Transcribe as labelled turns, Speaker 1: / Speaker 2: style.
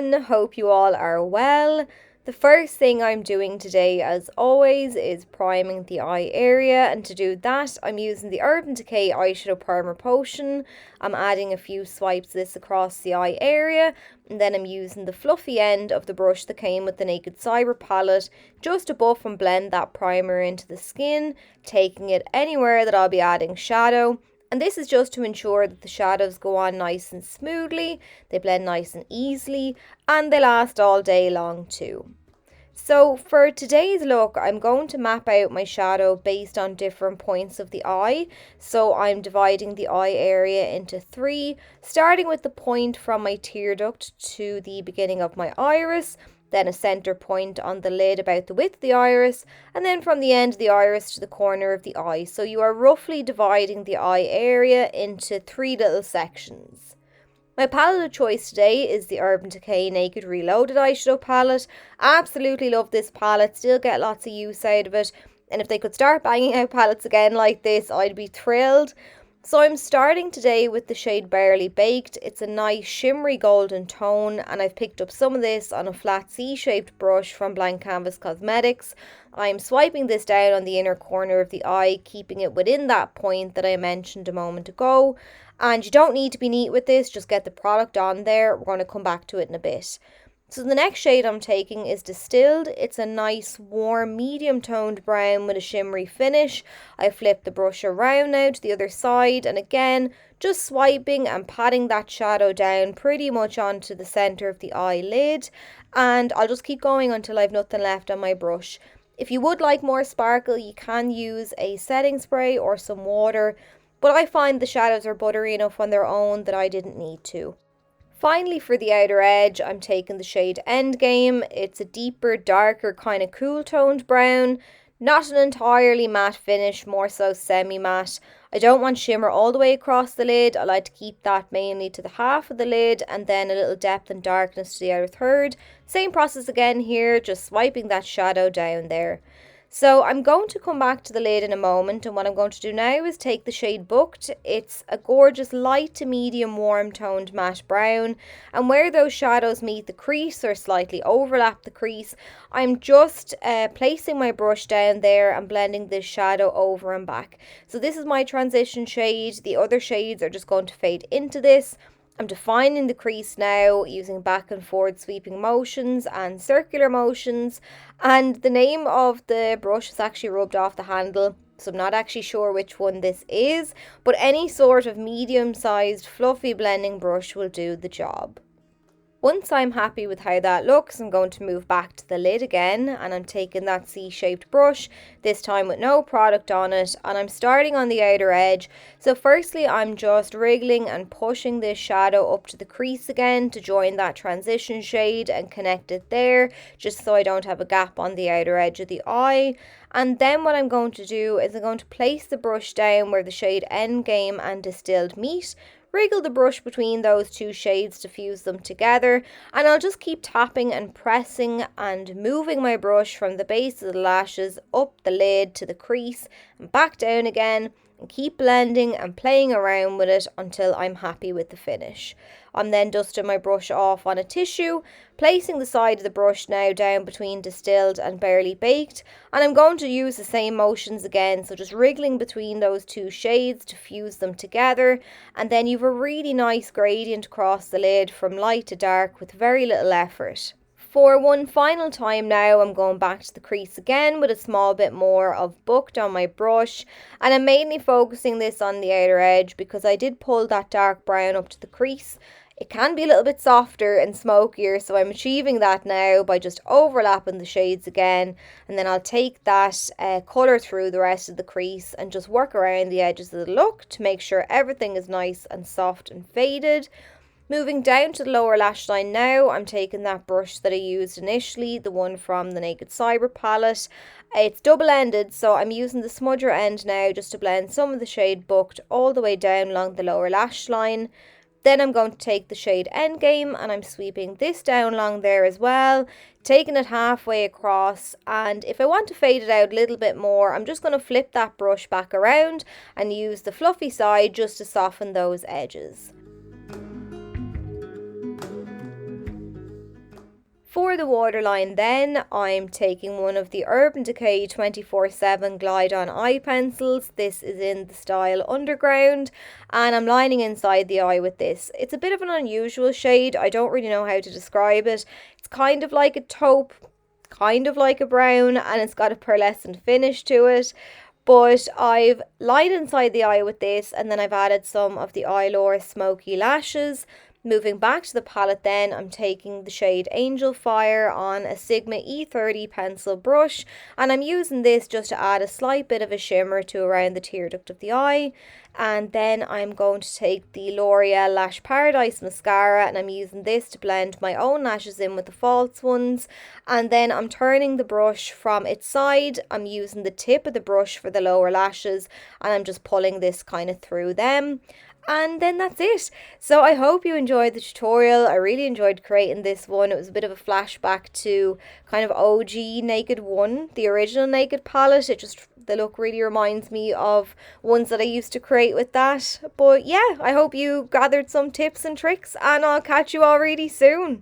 Speaker 1: everyone, hope you all are well. The first thing I'm doing today, as always, is priming the eye area, and to do that I'm using the Urban Decay Eyeshadow Primer Potion. I'm adding a few swipes of this across the eye area, and then I'm using the fluffy end of the brush that came with the Naked Cyber palette just to buff and blend that primer into the skin, taking it anywhere that I'll be adding shadow. And this is just to ensure that the shadows go on nice and smoothly, they blend nice and easily, and they last all day long too. So for today's look, I'm going to map out my shadow based on different points of the eye. So I'm dividing the eye area into three, starting with the point from my tear duct to the beginning of my iris, then a center point on the lid about the width of the iris, and then from the end of the iris to the corner of the eye. So you are roughly dividing the eye area into three little sections. My palette of choice today is the Urban Decay Naked Reloaded eyeshadow palette. Absolutely love this palette, still get lots of use out of it, and if they could start banging out palettes again like this, I'd be thrilled. So I'm starting today with the shade Barely Baked. It's a nice shimmery golden tone, and I've picked up some of this on a flat C-shaped brush from Blank Canvas Cosmetics. I'm swiping this down on the inner corner of the eye, keeping it within that point that I mentioned a moment ago. And you don't need to be neat with this, just get the product on there. We're going to come back to it in a bit. So the next shade I'm taking is Distilled. It's a nice warm medium toned brown with a shimmery finish. I flipped the brush around now to the other side, and again just swiping and patting that shadow down pretty much onto the center of the eyelid, and I'll just keep going until I've nothing left on my brush. If you would like more sparkle, you can use a setting spray or some water, but I find the shadows are buttery enough on their own that I didn't need to. Finally, for the outer edge, I'm taking the shade Endgame. It's a deeper, darker, kind of cool toned brown. Not an entirely matte finish, more so semi-matte. I don't want shimmer all the way across the lid. I like to keep that mainly to the half of the lid, and then a little depth and darkness to the outer third. Same process again here, just swiping that shadow down there. So I'm going to come back to the lid in a moment, and what I'm going to do now is take the shade Booked. It's a gorgeous light to medium warm toned matte brown, and where those shadows meet the crease or slightly overlap the crease, I'm just placing my brush down there and blending this shadow over and back. So this is my transition shade. The other shades are just going to fade into this. I'm defining the crease now using back and forward sweeping motions and circular motions, and the name of the brush is actually rubbed off the handle, so I'm not actually sure which one this is, but any sort of medium-sized fluffy blending brush will do the job. Once I'm happy with how that looks, I'm going to move back to the lid again, and I'm taking that C-shaped brush, this time with no product on it, and I'm starting on the outer edge. So firstly, I'm just wriggling and pushing this shadow up to the crease again to join that transition shade and connect it there, just so I don't have a gap on the outer edge of the eye. And then what I'm going to do is I'm going to place the brush down where the shade Endgame and Distilled meet, wriggle the brush between those two shades to fuse them together, and I'll just keep tapping and pressing and moving my brush from the base of the lashes up the lid to the crease and back down again, and keep blending and playing around with it until I'm happy with the finish. I'm then dusting my brush off on a tissue, placing the side of the brush now down between Distilled and Barely Baked, and I'm going to use the same motions again, so just wriggling between those two shades to fuse them together, and then you've a really nice gradient across the lid from light to dark with very little effort. For one final time now, I'm going back to the crease again with a small bit more of Booked on my brush, and I'm mainly focusing this on the outer edge because I did pull that dark brown up to the crease. It can be a little bit softer and smokier, so I'm achieving that now by just overlapping the shades again, and then I'll take that colour through the rest of the crease and just work around the edges of the look to make sure everything is nice and soft and faded. Moving down to the lower lash line now, I'm taking that brush that I used initially, the one from the Naked Cyber palette. It's double-ended, so I'm using the smudger end now just to blend some of the shade Booked all the way down along the lower lash line. Then I'm going to take the shade Endgame and I'm sweeping this down along there as well, taking it halfway across, and if I want to fade it out a little bit more, I'm just going to flip that brush back around and use the fluffy side just to soften those edges. For the waterline then, I'm taking one of the Urban Decay 24/7 Glide On eye pencils. This is in the style Underground, and I'm lining inside the eye with this. It's a bit of an unusual shade. I don't really know how to describe it. It's kind of like a taupe, kind of like a brown, and it's got a pearlescent finish to it. But I've lined inside the eye with this, and then I've added some of the Eyelure Smokey lashes. Moving back to the palette then, I'm taking the shade Angel Fire on a Sigma E30 pencil brush, and I'm using this just to add a slight bit of a shimmer to around the tear duct of the eye. And then I'm going to take the L'Oreal Lash Paradise mascara, and I'm using this to blend my own lashes in with the false ones. And then I'm turning the brush from its side. I'm using the tip of the brush for the lower lashes, and I'm just pulling this kind of through them. And then that's it. So I hope you enjoyed the tutorial. I really enjoyed creating this one. It was a bit of a flashback to kind of OG Naked 1, the original Naked palette. The look really reminds me of ones that I used to create with that. But yeah, I hope you gathered some tips and tricks, and I'll catch you all really soon.